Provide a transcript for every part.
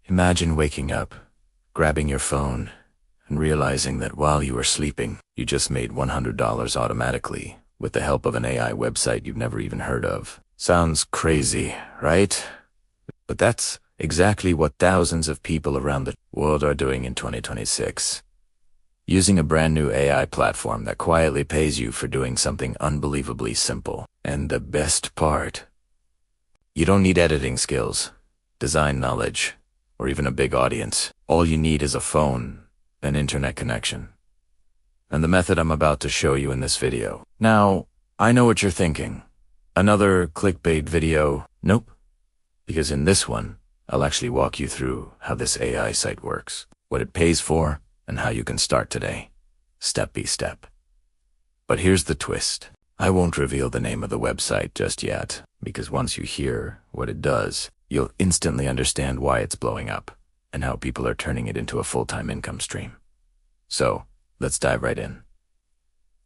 Imagine waking up, grabbing your phone, and realizing that while you were sleeping, you just made $100 automatically with the help of an AI website you've never even heard of. Sounds crazy, right? But that's exactly what thousands of people around the world are doing in 2026. Using a brand new AI platform that quietly pays you for doing something unbelievably simple. And the best part, you don't need editing skills, design knowledge, or even a big audience. All you need is a phone, an internet connection, and the method I'm about to show you in this video. Now, I know what you're thinking. Another clickbait video? Nope. Because in this one, I'll actually walk you through how this AI site works, what it pays for, and how you can start today, step by step. But here's the twist. I won't reveal the name of the website just yet, because once you hear what it does, you'll instantly understand why it's blowing up and how people are turning it into a full-time income stream. So, let's dive right in.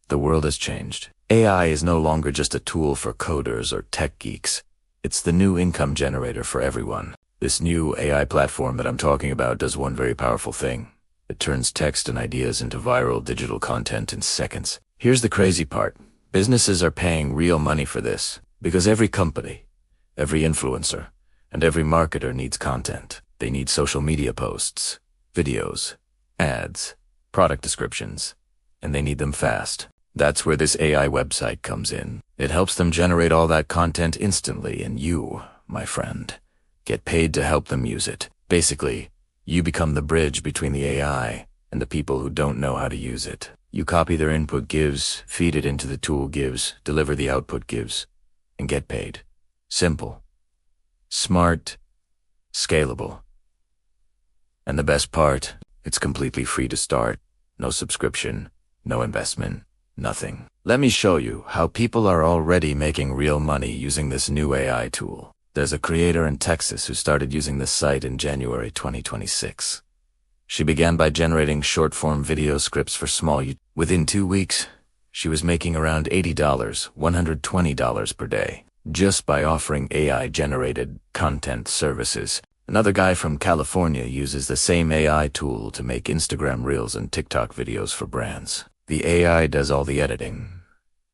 The world has changed. AI is no longer just a tool for coders or tech geeks. It's the new income generator for everyone. This new AI platform that I'm talking about does one very powerful thing. It turns text and ideas into viral digital content in seconds. Here's the crazy part. Businesses are paying real money for this because every company, every influencer, and every marketer needs content. They need social media posts, videos, ads, product descriptions, and they need them fast. That's where this AI website comes in. It helps them generate all that content instantly, and you, my friend, get paid to help them use it. Basically, you become the bridge between the AI and the people who don't know how to use it. You copy their input gives, feed it into the tool gives, deliver the output gives, and get paid. Simple, smart, scalable. And the best part, it's completely free to start. No subscription, no investment, nothing. Let me show you how people are already making real money using this new AI tool. There's a creator in Texas who started using this site in January 2026. She began by generating short-form video scripts for small YouTube. Within 2 weeks, she was making around $80, $120 per day, just by offering AI-generated content services. Another guy from California uses the same AI tool to make Instagram Reels and TikTok videos for brands. The AI does all the editing,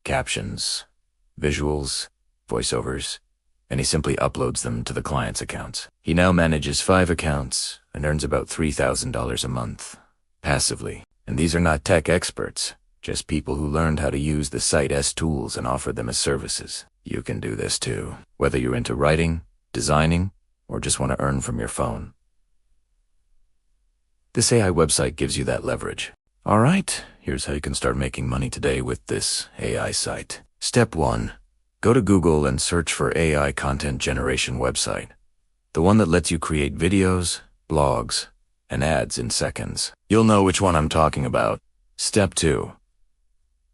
captions, visuals, voiceovers, and he simply uploads them to the client's accounts. He now manages 5 accounts and earns about $3,000 a month, passively. And these are not tech experts, just people who learned how to use the site's tools and offer them as services. You can do this too, whether you're into writing, designing, or just want to earn from your phone. This AI website gives you that leverage. All right, here's how you can start making money today with this AI site. Step 1. Go to Google and search for AI content generation website, the one that lets you create videos, blogs, and ads in seconds. You'll know which one I'm talking about. Step 2.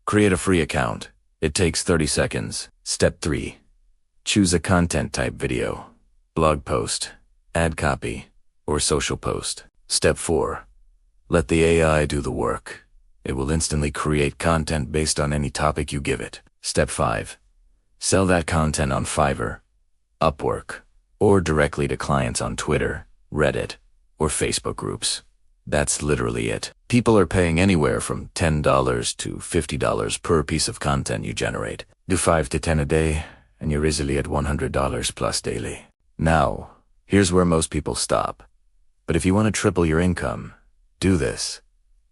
Create a free account. It takes 30 seconds. Step 3. Choose a content type: video, blog post, ad copy, or social post. Step 4. Let the AI do the work. It will instantly create content based on any topic you give it. Step 5. Sell that content on Fiverr, Upwork, or directly to clients on Twitter, Reddit, or Facebook groups. That's literally it. People are paying anywhere from $10 to $50 per piece of content you generate. Do 5 to 10 a day, and you're easily at $100 plus daily. Now, here's where most people stop. But if you want to triple your income, do this.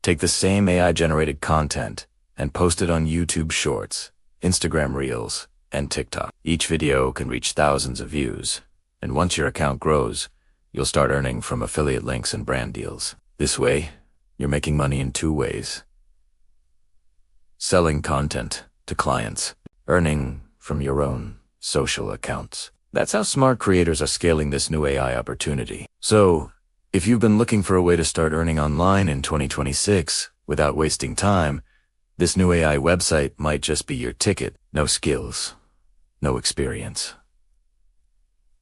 Take the same AI-generated content and post it on YouTube Shorts, Instagram Reels, and TikTok. Each video can reach thousands of views, and once your account grows, you'll start earning from affiliate links and brand deals. This way, you're making money in 2 ways. Selling content to clients, earning from your own social accounts. That's how smart creators are scaling this new AI opportunity. So, if you've been looking for a way to start earning online in 2026 without wasting time, this new AI website might just be your ticket. No skills, no experience.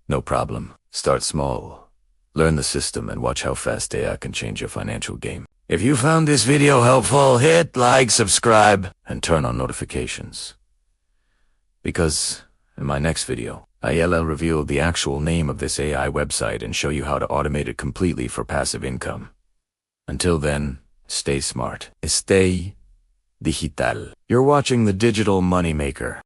No problem. Start small. Learn the system and watch how fast AI can change your financial game. If you found this video helpful, hit like, subscribe, and turn on notifications. Because in my next video, I'll reveal the actual name of this AI website and show you how to automate it completely for passive income. Until then, stay smart. Stay digital. You're watching the Digital Moneymaker.